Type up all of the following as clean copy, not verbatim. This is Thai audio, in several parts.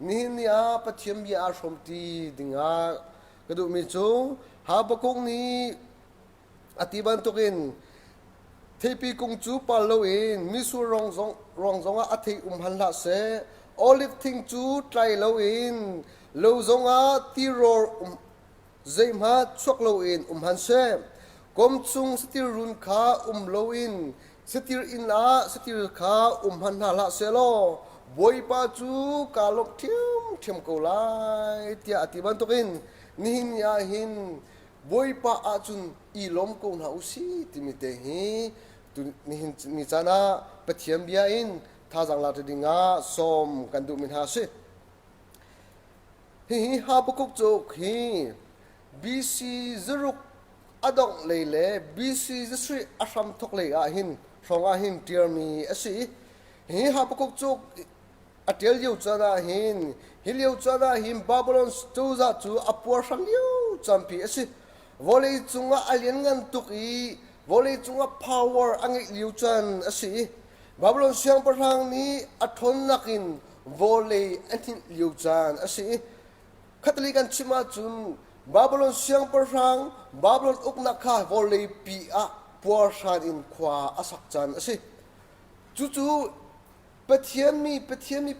นี่นี่ปะเทียมยาสมตีดิงกระดูมิจูหาบกงนี้อธิบันตุกินเทปีกงจูปาโลอินมิสูรองซงอธิหันละเสโอลิฟทิงจูไตรโลอินโลซงตีโรเซมาชกโลอินหันเสกมซุงสติรุนขาโลอินสติรินสติรขาหันละเสโลบอยปาจูกาลกเทียมกูไลเตียอธิบันตุกินนินยาหินบอยปาอาจุนอีลมกูนาอุสีติมิเตหีตุนิหินนิจานะปะเทียมเบียอินท่าจังลาตดิงาสมกันดูมินหาสิฮีฮาบกุกโจกฮีบีซีซรุกอดองเลบีซีซสรีอาชัมทกเลอาหินสองอาหินเทียมีอสีฮีฮาบกุกโจกอเทียลยูจานาหินฮิลยูจานาหินบาบิลอนสตูซาจูอปัวชังยูจัมพีอสิวอลเลจุงอาเลียนงันตุกีวอลเลจุงอา power อังอิลิวจันอสิบาบิลอนเสียงประทางนี้อัทนนักินวอลเลอันที่ลิวจันอสิคาทอลิกันชิมาจุนบาบิลอนเสียงประทางบาบิลอนอุกนักขาวอลเลปีอาปัวชันอินขวาอาศักจันอสิจู่ปะเทียมี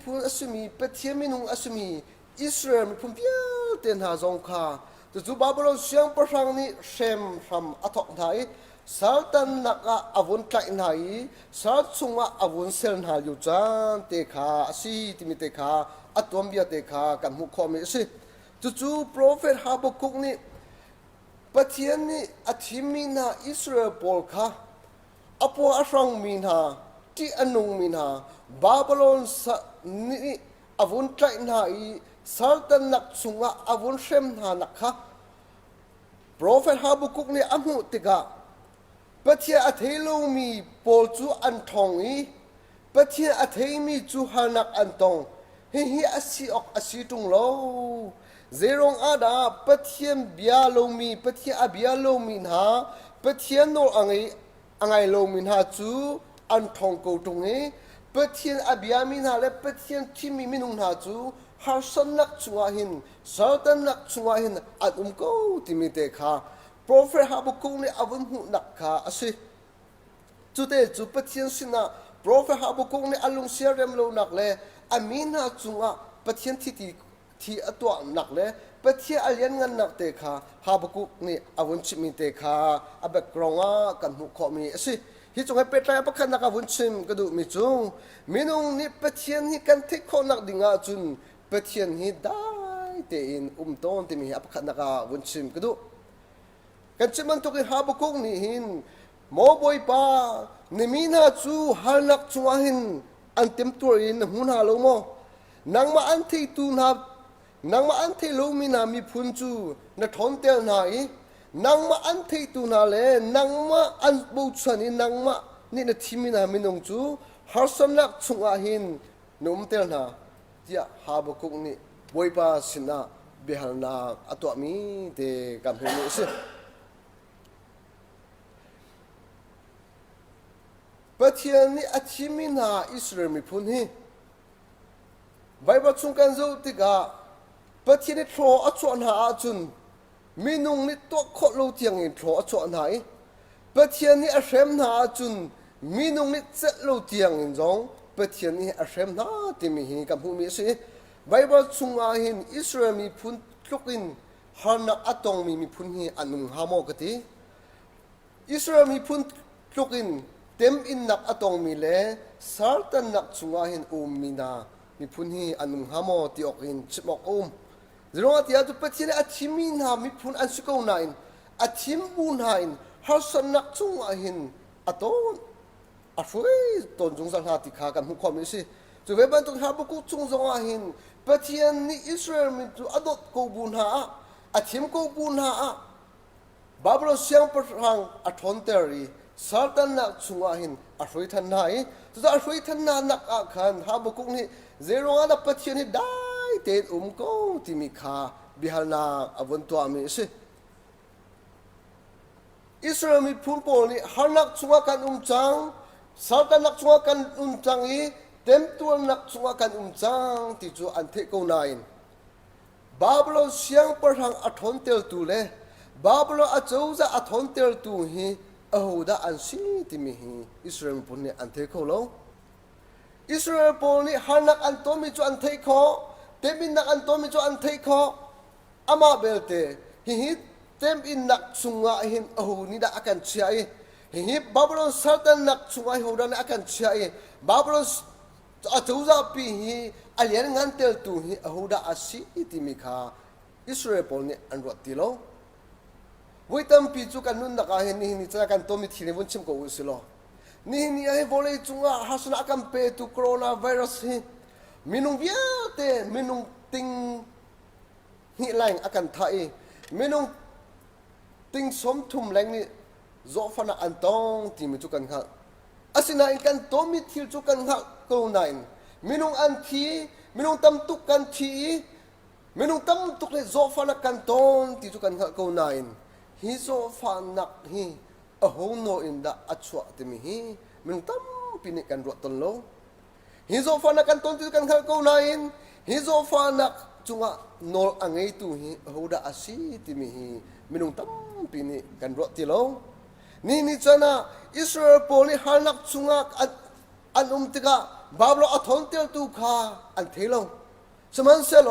พูนอสมีปะเทียมีนุงอสมีอิสราเอลมีพูนเปียเต็นหาจงคาจู่บาบิลอนเสียงประทางนี้เชมทำอัตไทยสารตันนักอาวุธใจไหนสารสุงอาวุธเซลหาอยู่จันเตขาสีติมิเตขาอัตวมเบียเตขากันมุขมิสิจู่โปรเฟตฮาบกุกนี่ปะเทียนี่อธิมินาอิสราเอลปอลค่ะอปัวอสังมินาที่อนุมินาบาบิลอนนี่อาวุธใจไหนสารตันนักสุงอาวุธเซมหานักค่ะโปรเฟตฮาบกุกนี่อมุติกาปะเทียอเทโลมีปอลจูอันทองอีปะเทียอเทมีจูฮานักอันทองเฮียอสีออกอสีตุงโลเซรงอาดาปะเทียมเบียโลมีปะเทียอเบียโลมีนาปะเทียโนอังไงโลมีนาจูอันทองกูตุงเอปะเทียอเบียมีนาและปะเทียที่มีมินุงนาจูฮาร์สันนักชงหินสาตันนักชงหินอัดกูที่มีเตคาโปรเฟตฮาบกุกนี่อาวุธหุนักขาอสิจุดเดจุปะเทียนสินะโปรเฟตฮาบกุกนี่อลุงเสียเรมโลนักเลยอามีนาจุงะปะเทียนที่อตัวนักเลยปะเทียนอเลียนงันนักเตคาฮาบกุกนี่อาวุธชิมิเตคาอาเบกรองกันหุขมีอสิฮิจงให้เปตรายปะคันนักอาวุธชิมกระดูมิจุงมินุงนี่ปะเทียนนี่กันเทคนักดิ่งอาจุนปะเทียนนี่ได้เตอินต้นที่มีปะคันนักอาวุธชิมกระดูกันจะมันตุกิฮาบกุกนี่หินโมบอยปานิมินาจูฮานักจูหินอันเต็มตัวอินหุนฮาโลโมนังมาอันที่ตูนับนังมาอันที่โลมินามีพุนจูนัทอนเตลนายนังมาอันที่ตูนาเลนังมาอันบูชานี่นังมานี่นาทีมินามินงจูฮาร์สันนักจูหินนุมเตลนาเดียฮาบกุกนี่บอยปาสินะเบฮัลนาอัตวมีเตกัมพูนิสิปะเทียนนี่อธิมินาอิสราเอลมีพูนฮีไบเบิลชุงกันโจติกาปะเทียนนี่โทรอัจฉริยะจุนมีนุงนี่ตัวโคโลเทียงอินโทรอัจฉริยะปะเทียนนี่อัชเรมนาจุนมีนุงนี่เจโลเทียงอินจงปะเทียนนี่อัชเรมนาที่มีหินกับผู้มีสิไบเบิลชุงอาหินอิสราเอลมีพูนทุกินฮานักอัตองมีพูนฮีอันนุงฮามอกติอิสราเอลมีพูนทุกินเต็มอินนักอตองมีเลสารตันนักสุงาหินมีนามีพุนฮีอันนุงฮามอที่ออกหินชิมอกจรวงที่อาจุปะเทียนอาทิมินามีพุนอันสุกเอาหนอาทิมบุญหายฮาสันนักสุงาหินอตอนอาช่วยตอนจงสังหาติขากันหุความนี้สิจะเว็บันตุงฮาบุกุจงสงาหินปะเทียนนี่อิสราเอลมีตัวอดอกูบุญหาอาทิมกูบุญหาบาบิโลนเสียงประทังอัทอนเตอรีสารตันนักสุงาหินอาช่วยทันไหนจะอาช่วยทันนานักอาคันฮาบกุกนี่เจรองอันปะเทียนนี่ได้เต็มกูที่มีขาบิฮัลนาอวันตัวมีสิอิสราเอลมีพูนโปนี่ฮานักสุงากันจังสารตันนักสุงากันจังอี เต็มตัวนักชงกันจังที่จูอันเทกูนายบาบลเสียงประทังอัทนเตลตูเลบาบลอาจูจะอัทนเตลตูฮีเอาดาอันซีที่มีฮีอิสราเอลปุ่นเนี่ยอันเทกูโลอิสราเอลปุ่นเนี่ยหานักอันโตมีจูอันเทกูเต็มอินนักอันโตมีจูอันเทกูอามาเบลเตฮีเต็มอินนักชงหินเอานี่ดาอากันเชียฮีบาบลสัตว์นักชงหินดาอากันเชียบาบลอาจูจะปีฮีอาเลียนงานเตลตูฮีเอาดาอาซีที่มีค่าอิสราเอลปุ่นเนี่ยอันรัติโลวิตัมปีจุกันนุนนักเห็นนี่จะกันตัวมีทีในวันชิมกูสิโลนี่ไอ้บริจุงฮัสนักกัมเปตุโคโรนาไวรัสฮีมินุงเบียเตมินุงติงฮิแรงอากันไทยมินุงติงสมทุมแรงนี่โจฟันอันตองที่มีจุกันข้าอาศินัยกันตัวมีทีจุกันข้ากูนายมินุงอันทีมินุงตั้มตุกันทีมินุงตั้มตุกเลยโจฟันกันตองที่จุกันข้ากูนายฮิโซฟันนักฮีโอ้โหโนอินดาอัจฉริยะฮีมันตั้มปีนี้กันรวดตนโลฮิโซฟันนักกันตนที่กันข้ากูนายฮิโซฟันนักจุงะโนอังไงตุฮีโอ้โหดาอาซีที่มีฮีมันตั้มปีนี้กันรวดติโลนี่จันะอิสราเอลปุ่นนี่หานักจุงะอันติกะบาบลอัทนเตลตุข้าอันเทโลสมันเซโล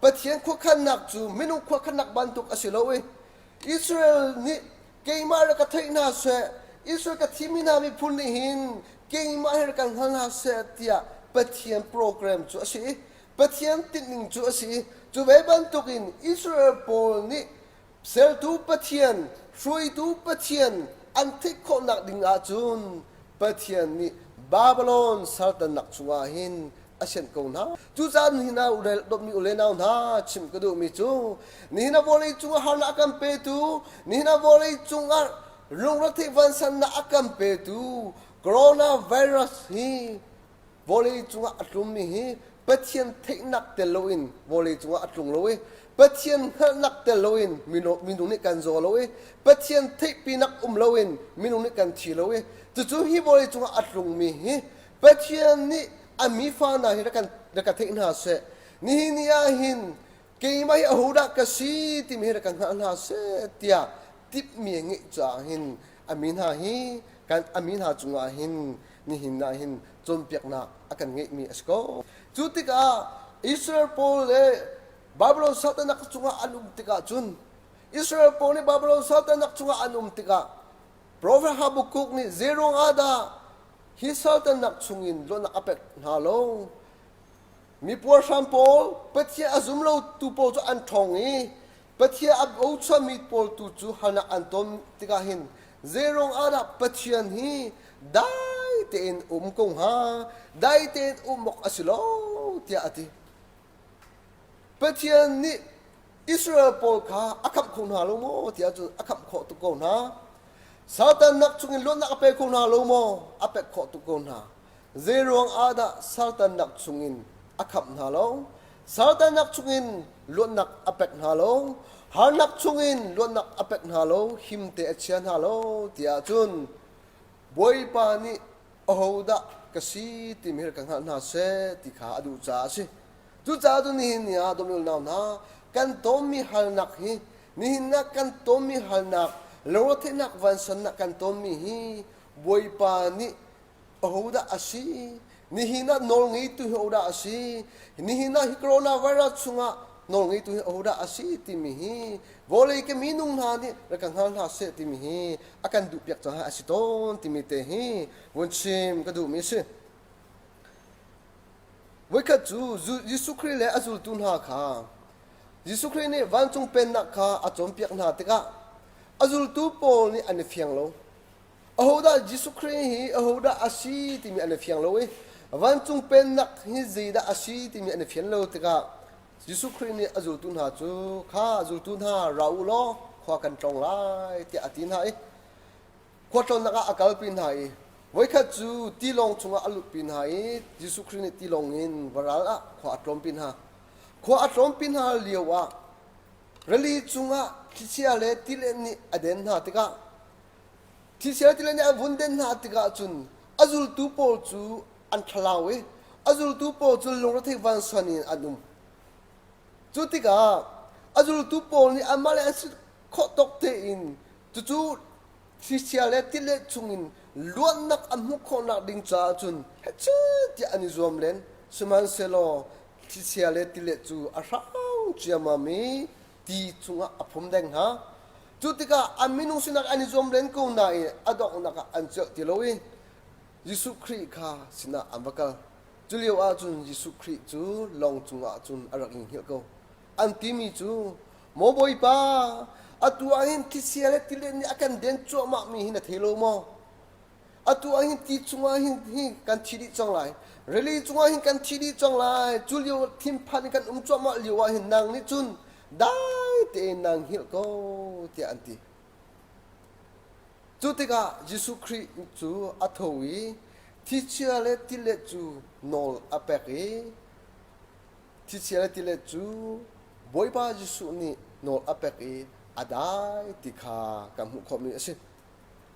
ปะเทียนขวักขันนักจูมันขวักขันนักบันทุกอาศิโลเวอิสราเอลนี่เกี่ยมาเรื่องกระถิ่นนาเสอิสราเอลกระถิ่นมีนามีพูนนี่หินเกี่ยมาเรื่องการหันนาเสที่อ่ะปะเทียนโปรแกรมจูอาศิปะเทียนติดหนึ่งจูอาศิจูเวบันทุกินอิสราเอลปุ่นนี่เซลตูปะเทียนช่วยตูปะเทียนอันที่คนนักดิ่งอาจุนปะเทียนนี่บาบิโลนสัตว์นักชัวหินอาเซียนกูนะจูจานหินาอุเรลดมีอุเลนาอุนาชิมกระดูมิจูนี่นะบอลจูงหานักกัมเปตูนี่นะบอลจูงลงรถที่วันสันนักกัมเปตูโคโรนาไวรัสฮีบอลจูงอัตลุมนี่ฮีปะเทียนเทนักเตลโลอินบอลจูงอัตลุงโลเวปะเทียนนักเตลโลอินมินุนิกันโซโลเวปะเทียนเทปีนักโลอินมินุนิกันทีโลเวจู่ๆฮีบอลจูงอัตลุงมีฮีปะเทียนนี่อามีฟ้าหน้าฮิรักันเทนหาเสนี่อาหินเกี่ยไม่เอาหูดักกษีที่มีฮิรักันหาเสที่อ่ะทิปมีเงี้ยจ่าหินอามีหาฮีกันอามีหาจุงอาหินนี่หินนาหินจนเปียกหนักอากันเงี้ยมีสกอจุดที่ก้าอิสราเอลปุ่นเลยบาบิโลนสัตว์นักจุงอานุมติกาจุนอิสราเอลปุ่นนี่บาบิโลนสัตว์นักจุงอานุมติกาโปรเฟสฮาบุกุกนี่เซโรงอาดาฮิสัลตันนักชงอินโลนักอเปกนาโลมีปัวชัมโปลเปที่อาซุมโลตูโปจูอันทองอีเปที่อับอุชามีโปลตูจูฮานักอันตอมติกาหินเซรงอาดาเปที่อันฮีได้เตนกงฮาได้เตนมกอสิโลที่อาทิเปที่อันนี้อิสราเอลโปลข้าอักขับคุณฮาโลโมที่อาจุอักขับขอตุกงฮาซาตันนักชงอินล้วนนักอเปกคนหาโลโมอเปกขอตุกคนหาเจรวงอาดาซาตันนักชงอินอักขับหาโลซาตันนักชงอินล้วนนักอเปกหาโลหานักชงอินล้วนนักอเปกหาโลหิมเตอเชียนหาโลที่อาจุนบวยปานีโอดะกษีที่มีกันหาเสที่ขาดูจ้าสิดูจ้าตุนี่นี่อาดมิลนาวนากันโตมีหัลนักฮีนี่นักกันโตมีหัลนักโลเทนักวันสันนักกันตอมมีฮีบวยปานีโอดาอาชีนี่ฮีน่านองงี้ตุโอดาอาชีนี่ฮีน่าฮิโคโรนาไวรัสสุงะนองงี้ตุโอดาอาชีติมีฮีวอลเลยก็มีนุ่งนานี่แล้วกันหันหาเสติมีฮีอาการดูเปียกจังหาอาชิตอนติมีเตฮีวันชิมก็ดูมีสิเวกัจูยิสุคริเลอจุลตุนหาคายิสุครินี่วันจงเป็นนักคาอาจอมเปียกนาติกะอาจุลตูโปนี่อันนี้เฟียงโลอาหูดายิสุครีฮีอาหูดาอาชีที่มีอันนี้เฟียงโลเว้วันจงเป็นนักฮิซีดาอาชีที่มีอันนี้เฟียงโลติกายิสุครีนี่อาจุลตุนหาจูข้าอาจุลตุนหาเราโลขวากันตรงไล่ที่อาทินหายขวาตรงนักอากาศปินหายไว้ข้าจูตีลงชงอาลุปินหายยิสุครีนี่ตีลงอินวราละขวาตรงปินหาขวาตรงปินหาเลียววะรลีจุงะที่เชียเลติเลนี่อเดนหาติกะที่เชียติเลนี่อวุนเดนหาติกะจุนอาจุลตูโปจูอันทลาเว azul tu po chul long ra thei van sanin anum chutika azul tu po ni amale as kho tok te in chu Sisia le tile chungin luan nak amhu kho nak ding cha chun chu ti ani zom len suman selo Sisia le tile chu a rang chiama mi ti chunga aphum deng ha chutika aminu sinak ani zom len ko na e adok nak ancho ti lowi Yesu Christ kha sina ambakal julio a chun Yesu Christ chu long chunga chun arak in hil ko antimi chu mo boi pa atuahin tisiale tile ni akan den chu ma mi hina thelo mo atuahin ti chunga hin hi kan chiri chong lai really chunga hin kan chiri chong lai julio thim phan kan chu ma liwa hin nang ni chun dai te nang hil ko ti anti chutika Jesu Christ chu athowi tisiale tile chu nol apeki tisiale tile chu boiba Jesu ni nol apeki adai tikha kamu khomi ase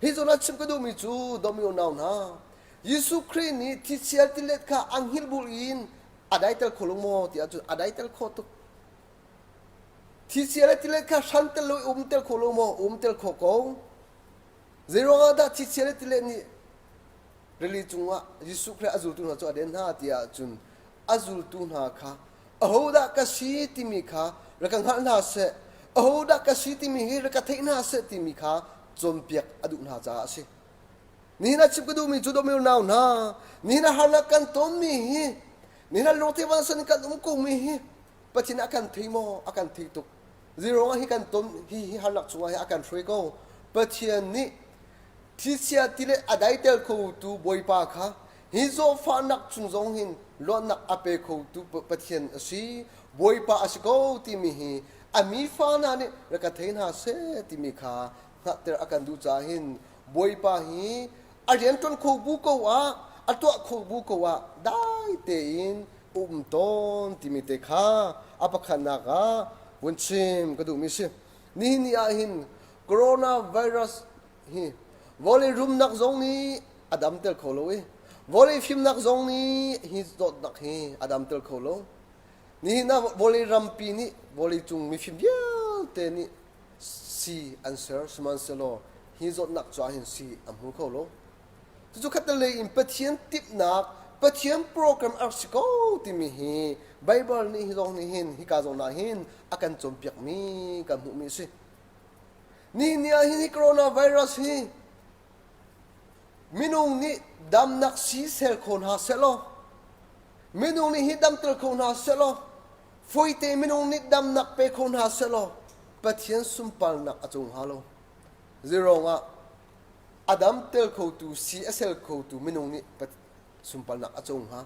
hizona chim kadu mi chu domio naw na Yesu Christ ni tisial tilet kha anghil bulin adai tel kholumo ti aju adai tel khotu tisial tilet kha shantel lo tel kholumo tel khoko zero ada tisial tilet ni reli chunga Yesu Christ azul tu na chu aden ha ti ajun azul tu na kha ahoda ka si timi kha rakang han na se ahoda ka siti mi hi ka theina se ti mi kha chompiak adu na cha ase ni na chip du mi judo mi naw na ni na hala kan tom mi hi ni na lote wan san kan ko mi hi pachina kan theimo akan thi tuk zero hi kan tom hi hala chuwa hi akan throi ko pachian ni tisia tile adai tel ko tu boipa kha hi zo fa nak chung zong hin lo nak ape ko tu pachian asi boipa asiko ti mi hi ami fana ni rakathein ha se timikha ter akan du cha hin boipa hi argenton khobu ko wa atwa khobu ko wa dai te in ton timite kha apakhana ga bunchim kadu mi se ni ni a hin coronavirus hi vole room nak zong ni adam tel kholowi vole film nak zong ni hi dot nak hi adam tel kholo ni na vole rampi ni vole chung mi phim ya te ni si answer sman selo hi zot nak cha hin si amhu kholo chu khatale in pathian tip nak pathian program article ti mi hi bible ni hi zong ni hin hi ka zong na hin akan chompiak mi kan hu mi si ni a hi coronavirus hi minung ni dam nak si sel khon ha selo minung ni hi dam tel khon ha selo foi te minung ni dam nak pe khon ha selo pathian sumpal nak achung halo zero nga adam tel kho tu csl kho tu minung ni sumpal nak achung ha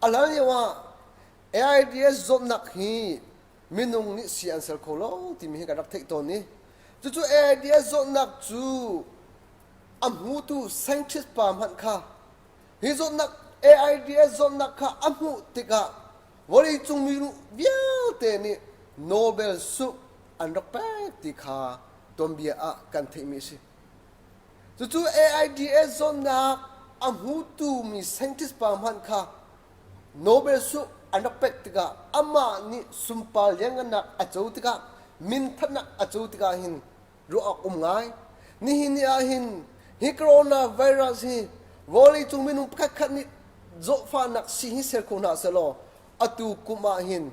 alani wa aids zot nak hi minung ni csl kho lo ti mi ka rak thek ton ni chu aids zot nak chu amhu tu scientist pam han kha hi zot nak aids zot nak kha amhu tika wali chung mi bia te ni Nobel su andok pe tika tombia a kan themi si chu AIDS zon na amhu tu mi scientist pa man kha Nobel su andok pe tika ama ni sumpal yang na achou tika min thana achou tika hin ru ak ngai ni hin ya hin hi corona virus hi woli chung minung khat ni zo fa nak si hi sel ko na selo atu kuma hin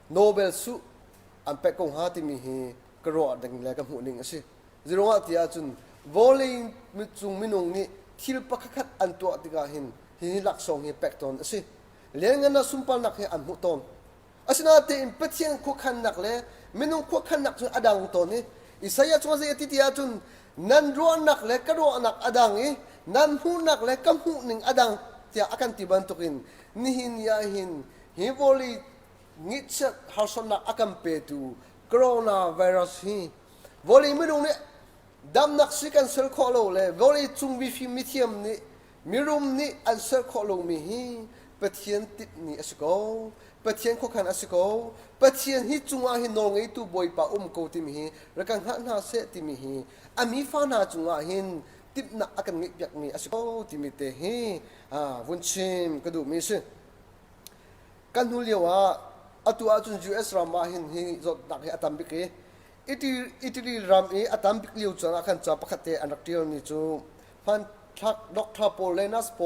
Nobel su ampek kong hati mi hi karo dang la ka mu ning asi zero nga tia chun volley mi chung minung ni thil pakhat an to tika hin hi lak song hi pekton asi lenga na sumpal nak hi an mu ton asina te in pathian ko khan nak le minung ko khan nak chun adang ton ni isaya chung ze ti tia chun nan ro nak le ka ro nak adang i nan hu nak le kam hu ning adang tia akan tiban tukin ni hin ya hin hi volley ngitsa harsona akan petu coronavirus hi voli minung ne dam nak sikan sel kholo le voli chung bi fi mithiam ni mirum ni an sel kholo mi hi pathian tip ni asiko pathian kho khan asiko pathian hi chunga hi no ngei tu boipa ko ti mi hi rakang ha na se ti mi hi ami fa na chunga hin ติบนักกันงิบยักมีอาศัยติมิเตฮีวุนชิมกระดูมีสิกันหูเลียวอตัวจุนยูเอสรามาหินฮีจดนักให้อัตมบิกอิตลีรามอีอัตมบิกเลียวจนอาคันจับปะคัตเตอันดักเดียวมีจูพันทักดอกทาโปเลนัสโป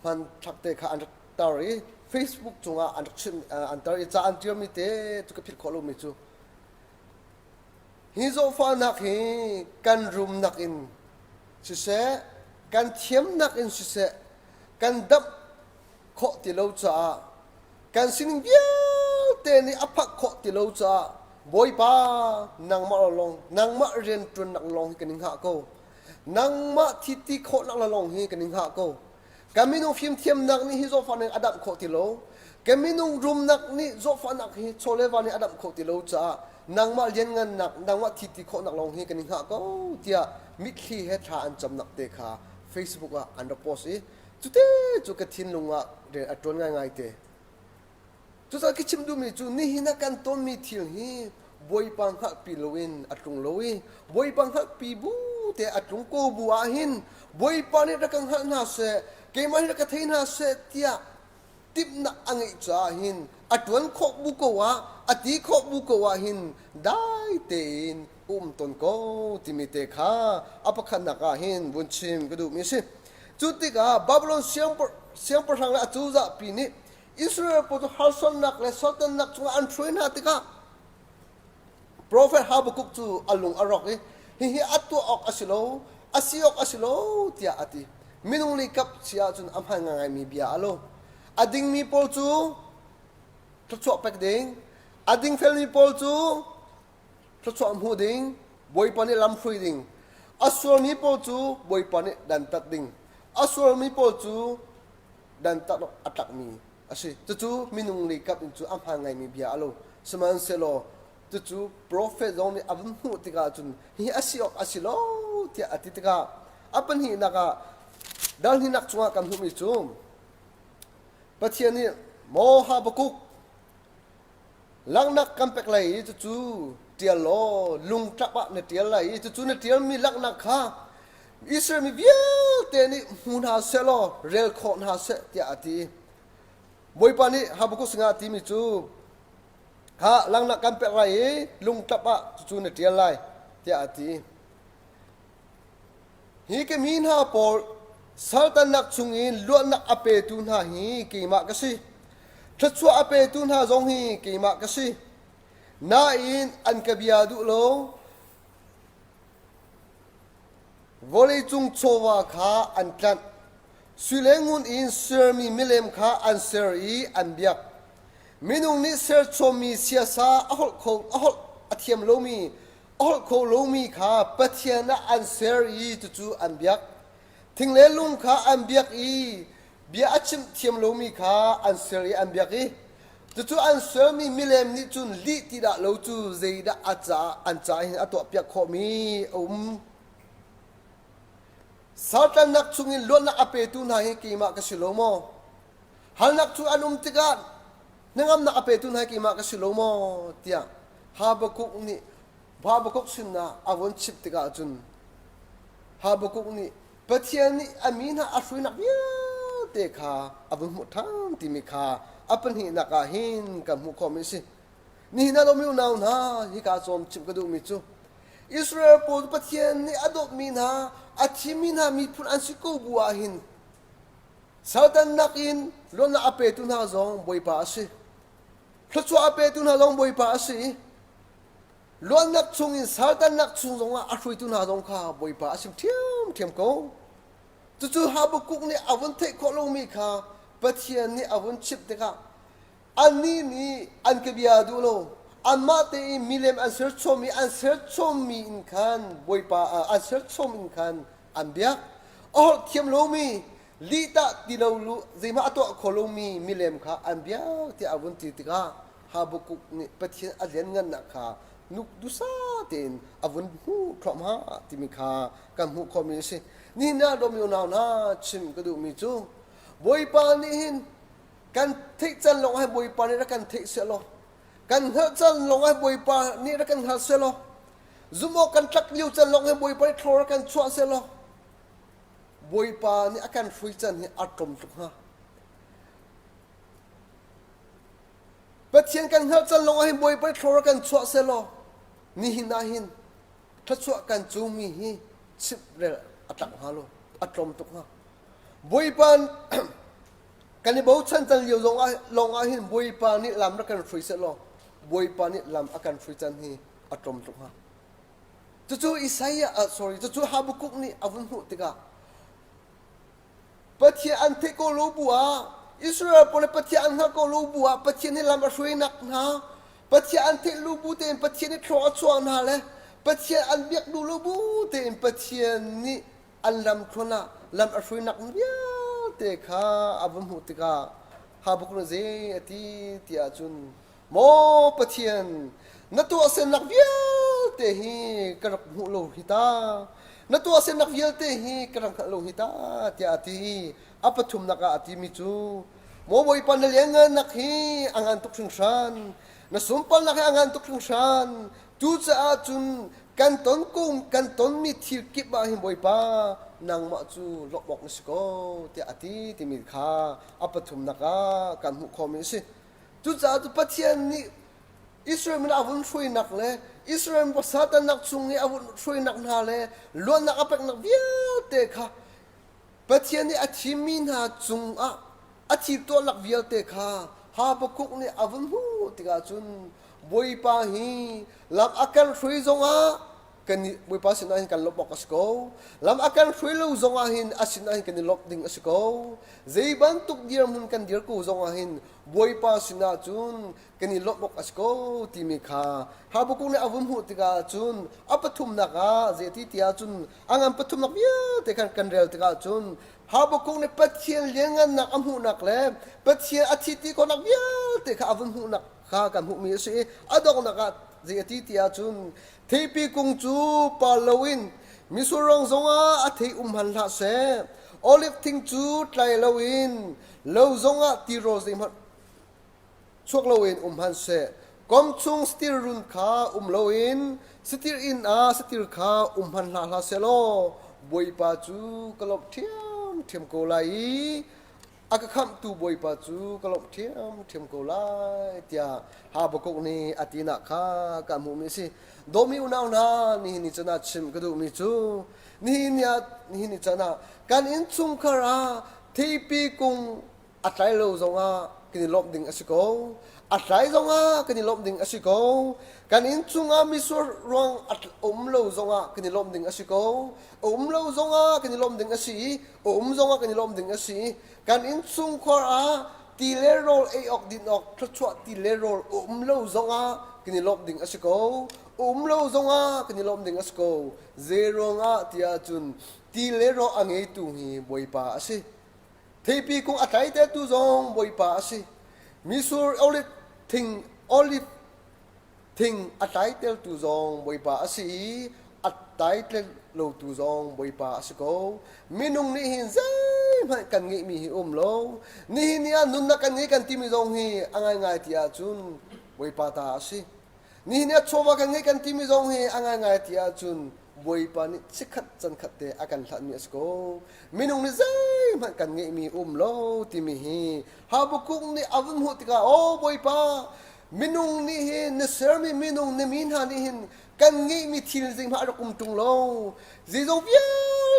พันทักเตค่ะอันดักตารี Facebook จงอันดักชิมอันตารีจะอันเดียวมีเตตุกพิดขอลูมีจูฮิโซฟานักฮีกันรุมนักอินสิเสกันเทียมนักอินสิเสกันดับโคติโลจ้ากันสิงเดียวเตนี่อภักโคติโลจ้าบอยป้านางมาลงนางมาเรียนจนนักลงให้กันนิงหาโกนางมาทิติโคนักลงให้กันนิงหาโกกันมินุฟิมเทียมนักนี่ฮิโซฟานักอดับโคติโลกันมินุรุมนักนี่โซฟานักฮิโซเลวานี่อดับโคติโลจ้านางมาเรียนเงินนักนางมาทิติโคนักลงให้กันนิงหาโกเดียมิคีเฮทราอันจำนักเตะค่ะเฟซบุ๊กอันดับโพสต์จุดเตจุดกระทินลงเรียนอัดจนง่ายๆเตจุดสักกิจมดูมีจุดนี่หินักกันต้นมีทิลฮีบอยปังหักปีโลวินอัดจงโลวิบอยปังหักปีบูเตอัดจงโกบัวหินบอยปังนี่รักกันหักนาเสเกมันรักกันเทนาเสเตียติบนักอังอิจาหินอัดวันขบบุกวะอัดดีขบบุกวะหินได้เตนตนโกติมิเตค่ะอภักขันนักหินบุญชิมกระดูมีสิจุดที่กาบาบิโลนเสียงประทังและจูจ่าปีนี้อิสราเอลปุถุฮัลสันนักและสัตนักจงอันช่วยนาติกาโปรเฟตฮาบกุกจูอัลลุงอารอกฮิอัตตัวออกอสิโลอาศิออกอสิโลที่อาทิมินุงลิกับเสียจุนอัมหังไงมีเบียอโลอดิ่งมีโพลจูทศวรรษเป็กดิ่งอดิ่งเฟลมีโพลจูทศวรรษหูดิ่งบอยปานิลำฟรีดิ่งอัศวรมีโพลจูบอยปานิดันตัดดิ่งอัศวรมีโพลจูดันตัดอัตักมีอาศิจู่มินุงลิกับอินจูอัมหังไงมีเบียอโลสมันเซโลจู่โปรเฟตตรงนี้อับหูติกาจุนฮิอาศิออกอาศิโลที่อาทิติกาอัปนฮินักดันฮินักจงกันหูมิจุมปะเทียนี่โมฮาบกุกลังนักกันเป็กไหลจู่เตียโลลุงจับะเนเตียไหลจู่เนเตียมีลักนักข้าอิสราเอลมีเบียเตนี่หูนาเซโลเรลโคนาเซที่อาทิบอยปานี่ฮาบกุกสิงอาทิมิจูข้าลังนักกันเป็กไหลลุงจับะจู่เนเตียไหลที่อาทิฮีก็มีนาปอลสัลตันนักชุงอินล้วนนักอเปตุนหาฮีกี่มากสิทัศวอเปตุนหาจงฮีกี่มากสินาอินอันกบียาดุโลวอลเลจุงโชวาขาอันกันสุเลงุนอินเซอร์มีมิเลมขาอันเซอร์อีอันเบียกมินุงนิเซอร์โชมีเสียสาอหลโคอหลอเทียมโลมีอหลโคโลมีขาปะเทียนะอันเซอร์อีจู่อันเบียกทิ้งเลลุงข้าอันเบียกอีเบียชิมเทียมโลมีข้าอันเสรีอันเบียกอีจู่อันเสรีมิเลมนี่จุนลีติดาโลจู่เจดาอาจาอันจ่ายอัตัวเปียกขมีสาตันนักชุงินล้วนนักอเปตุนให้กี่มากสิโลโมฮัลนักชุอันติกานังอัมนักอเปตุนให้กี่มากสิโลโมเตียฮาบกุกนี่ฮาบกุกสินนะอวันชิปติกาจุนฮาบกุกนี่ปะเทียนี่อามีนะอาศัยนักเยอะเตะขาอับมุทังติมิขาอัปนินักาหินกับมุขมิสินี่น่าเราไม่รู้นานะฮิกาซอมชิมกระดูมิจูอิสราเอลพูดปะเทียนี่อดอกมีนะอาทิมีนะมีพูนอันสิโกบัวหินสาวตันนักอินล้วนนักอเปตุนหาจงบอยปาสิพระชัวอเปตุนหาจงบอยปาสิล้วนนักชุงอินสาวตันนักชุงจงอาศัยตุนหาจงข้าบอยปาสิเทียมกูจู่ฮาบกุกนี่อาวันเทคโคลงมีข้าปะเทียนนี่อาวันชิปเด็กข้าอันนี้นี่อันกบียาดูโลอันมาเตอิมิเลมอันเซอร์ชมีอันเซอร์ชมีอินคันบอยปาอันเซอร์ชมีอินคันอันเบียกอ๋อเทียมโลมีลีตาดิโลลูเจมาอัตัวโคลงมีมิเลมข้าอันเบียกที่อาวันติดข้าฮาบกุกนี่ปะเทียนอันเลียนเงินนักข้านุกดุษาเต็นอาวันหูครอมฮาที่มีข้ากันหูคอมีสินี่น่าดมอยู่นาวน่าชิมกระดูมีจูบอยปานี่หินกันเทจันลงให้บอยปานี่รักกันเทเสลอกันเฮจันลงให้บอยปานี่รักกันหาเสลอซุโมกันทักลิวจันลงให้บอยปานี่ทรกันชัวเสลอ Bawipa ni akan fruitan hi atom tuk ha Pathian kan hal chan long ahin Bawipa thor kan chua selo ni hinahin thachua kan chumi hi chip rel atak halo atom tuk ha Bawipa kan ni bau chan chan liu long ahin Bawipa ni lam ra kan frui selo Bawipa ni lam akan fruitan hi atom tuk ha chu Isaiah chu Habakuk ni avun hu tika Pathian an te ko lo bua Israel pole Pathian ha ko lo bua Pathian ni lam asui nak na Pathian an te lu bu te Pathian ni thro chuan na le Pathian an biak du lu bu te Pathian ni an lam thona lam asui nak ya te kha avum hu tika Habakuk ze ati tia chun mo Pathian na tu asen nak ya te hi karak hu lo hita na tu asen nak vial te hi karang lo hita ti ati apathum naka ati mi chu mo Bawipa na lengan nak hi angan tuk sungsan na sumpal nak hi angan tuk sungsan tu cha chun kan ton mi thil kip ba hi Bawipa nang ma chu lokbok na siko ti ati ti mi kha apathum naka kan hu khomi si tu cha tu Pathian ni Israel min avun shui nak le Israel pasatan nak chung ni avun shui nak na le luan nak apek nak vial te kha Pathian ni achimin ha chung achi to nak vial te kha Habakuk ni avun hu tiga chun Bawipa hi lam akan shui zonga kan Bawipa sinahin kan lopok asko lam akan shui lo zonga hin asinahin kan lop ding asko zeiban tuk dir mun kan dir ko zonga hin Bawipa sina chun kan lopok asko timi kha Habakuk ni avum hu tiga chun apathum naka zeti tia chun angam pathum nak ya te kan rel tiga chun Habakuk ni Pathian lengan nak amhu nak le Pathian athiti ko nak ya te kha avum hu nak kha kan hu mi si adok naka zeti tia chun theipi kung chu palowin misurong zonga athei han la se olive thing chu tlai lowin lo zonga ti ro zim chuak lowin han se kom chung stir run kha lowin stir in stir kha han la se lo Bawipa chu kalop thiam ko lai aka kham tu Bawipa chu kalop thiam ko lai tia Habakuk ni atina kha ka mu mi si domi unaw na ni chana chim kadu mi chu ni chana kan in chung khara theipi kung atlai lo zonga kini lop ding asiko atlai zonga kini lop ding asiko kan in chunga misur rong lo zonga kini lop ding asiko lo zonga kini lop ding asi zonga kini lop ding asi kan in chung khara tilerol ok dinok thchwa tilerol lo zonga kini lop ding asiko lo zonga kini lop ding asiko zero nga tia chun tilero angei tu hi Bawipa asi theipi kung atai te tu zong Bawipa asi misur olive thing atai tel tu zong Bawipa asi atai tel lo tu zong Bawipa asiko minung ni hin zai mai kan ngi mi hi lo ni nia nun na kan ngi kan ti mi zong hi angai ngai tia chun Bawipa ta asi ni nia chowa kan ngi kan ti mi zong hi angai ngai tia chun Bawipa ni chikhat chan khat te akan thlan mi asko minung ni zai mai kan ngi mi lo ti mi hi Habakuk ni avun hu tika Bawipa minung ni hi ne sermi minung ne min ha ni hin kan ngi mi thil jing ma kum tung lo ji zo via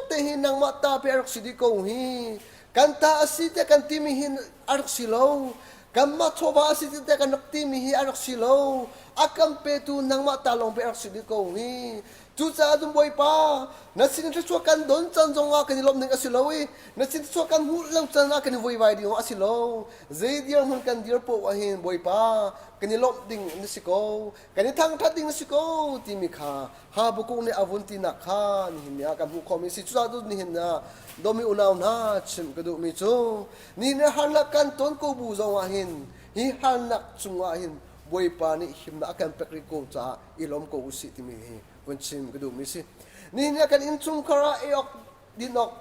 te hin nang ma ta pe arok sidi ko hi kan ta asi te kan ti mi hin arok silo kan ma thoba asi te kan nak ti mi hi arok silo akam pe tu nang ma ta long pe arok sidi ko hi tu cha dum Bawipa na sin chu kan don chan zonga kan lom ning asilowi na sin chu kan hu lo chan na kan voi vai di asilo ze dir mun kan dir po wa hin Bawipa kan lom ding ni siko kan thang that ding siko ti mi kha Habakuk ni avunti na kha ni hin ya kan hu khomi si chu du ni hin na domi unaw na chim ka du mi chu ni ne halak kan ton ko bu zonga hin hi halak chunga hin Bawipa ni himna akan pekri ko cha ilom ko usi ti mi hi kunchim kadu misi ni nia kan inchung khara eok dinok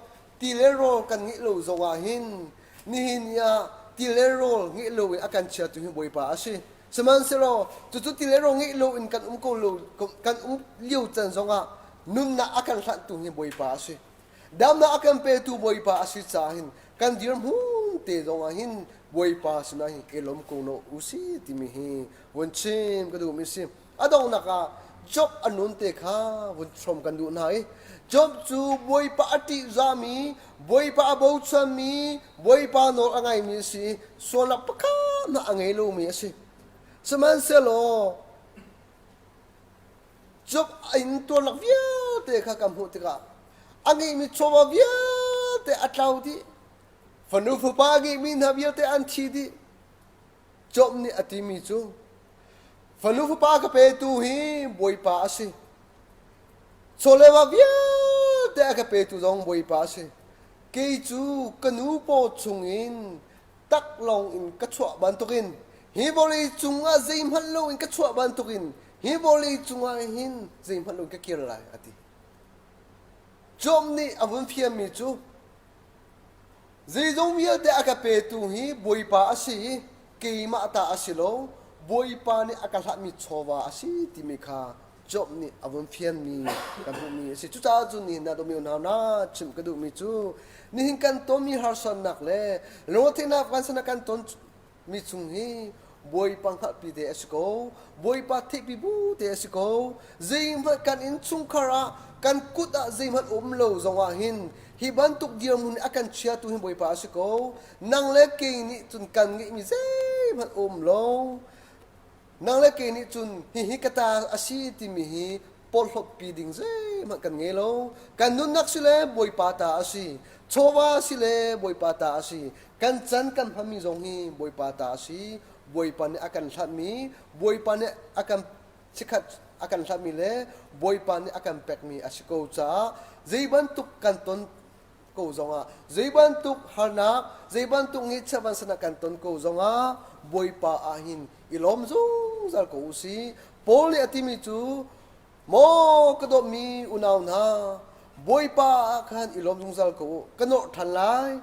tilero kan ngi lo zonga hin ni nia tilero ngi lo akan chia tu hi Bawipa asi seman sero tu tilero ngi lo in kan liu chan zonga nun na akan thlan tu hi Bawipa asi ดำนักกันเปตูบอยปาอาศิษาหินกันเดียมหุ่นเตจงอาหินบอยปาสินะหิเอลมกูโนอุสิติมิหิวันชิมก็ดูมิสิอดองนักจบอนุนเตค่ะวันชมกันดูไหนจบจูบอยปาอติจามีบอยปาบูชามีบอยปาโนอังไงมิสิส่วนนักปะค่ะนักอังไงลูมิสิสมันเซโลจบอินตัวนักเวียเตค่ะกำหัวเตค่ะอันนี้มีชอบเวียเตอัตลาวดีฝันอุฟปากีมีนาเวียเตอันชีดีจบนี่อติมีจูฝันอุฟปากเปตูฮีบอยปาสิโซเลวาเวียเตกเปตูจงบอยปาสิเกยจูกันอุปจุงอินตักลงอินกัจฉวบันตุกินฮีบริจุงอาเซมฮัลโลอินกัจฉวบันตุกินฮีบริจุงอาหินเซมฮัลโลก็เกี่ยวอะไรอติจอมนี่อวันเพียมีจูเจจงเวียเตอากาเปตูฮีบอยปาอสิเกยมาตาอสิโลบอยปานี่อากาศมีชวาอสิติมิคาจอมนี่อวันเพียมีกันบุมีสิจุจ้าจุนี่นาโดมิวนานาชิมกระดูมีจูนี่หินกันต้นมีฮาร์สันนักเลยโลที่นับกันสนักกันต้นมีจุงฮีบอยปังขัดปีเตอสโกบอยปาเทปีบูเตอสโกเจมกันอินจุงคาระกันกุดเจมันโลจงว่าหินฮิบันตุกเดียมุนอากันเชียตุหินบอยปาสิโกนังเล็กกินี่จุนกันงิมีเจมันโลนังเล็กกินี่จุนฮิกตาอาชีติมิฮิปอลฮบปีดิงเจมันกันเงโลกันนุนนักสิเลบอยปาตาอาชีโชวาสิเลบอยปาตาอาชีกันจันกันพามีจงฮิบอยปาตาอาชีบอยปานี่อากันชัดมีบอยปานี่อากันชิคัดakan sami le boy pan ni akan pek mi asiko cha zeiban tuk kanton ko zonga zeiban tuk harnak zeiban tuk ngi chaban sana kanton ko zonga boy pa ahin ilom zung zal ko usi poli atimi chu mo kado mi unaw na boy pa akan ilom zung zal ko kano than lai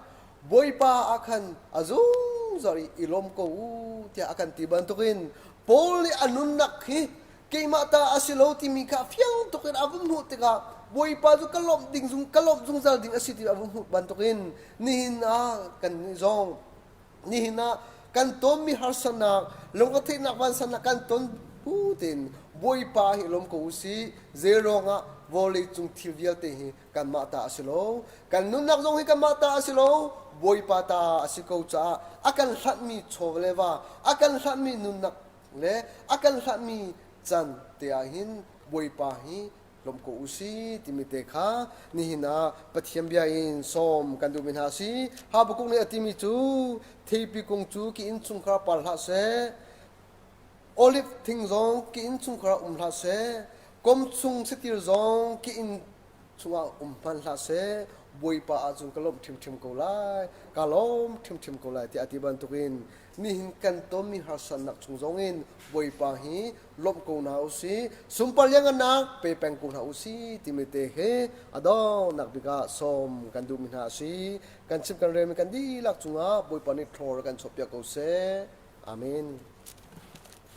boy pa akan azung zari ilom ko tia akan tiban tukin poli anun nak hi kay mata asilo timika fiang tokin avum hu tika boy pa ju kalom ding zung kalom zung zal ding asiti avum hu bantokin nihina kan zong nihina kan tom mi harsana longkati nak bansana kan ton putin boy pa hilom ko usi zero nga volley chung trivial te hi kan mata asilo kan nunak zong hi kan mata asilo boy pa ta asiko cha akan hlat mi choleva akan hlat mi nunak le akan hlat miจันเตียหินบวยปาหิลมโกอุสีติมิเตค่ะนี่หินะปะเทียมเบียอินส้มกันดูมินหาสีหาบุกุงเนี่ยติมิจูทีปีกงจูกินซุงคราปัลหาเสโอลิฟทิงซองกินซุงคราหาเสกมซุงสติรซองกินซุงพันหาเสบวยปาอาจุงกะลมทิมโกไลกะลมทิมโกไลที่อธิบันตุกินนี่หินกันต้มมีหาสันนักซุงซองอินบวยปาหิลมโกนาอุสีสุมปัลยังนักเปแปงกูนาอุสีติมิเตเฮอดอนักบิกาสมกันดูมินหาสีกันชิมกันเรมกันดีลักจุงอาบวยปานิทรกันชอบยากูเซอาเมน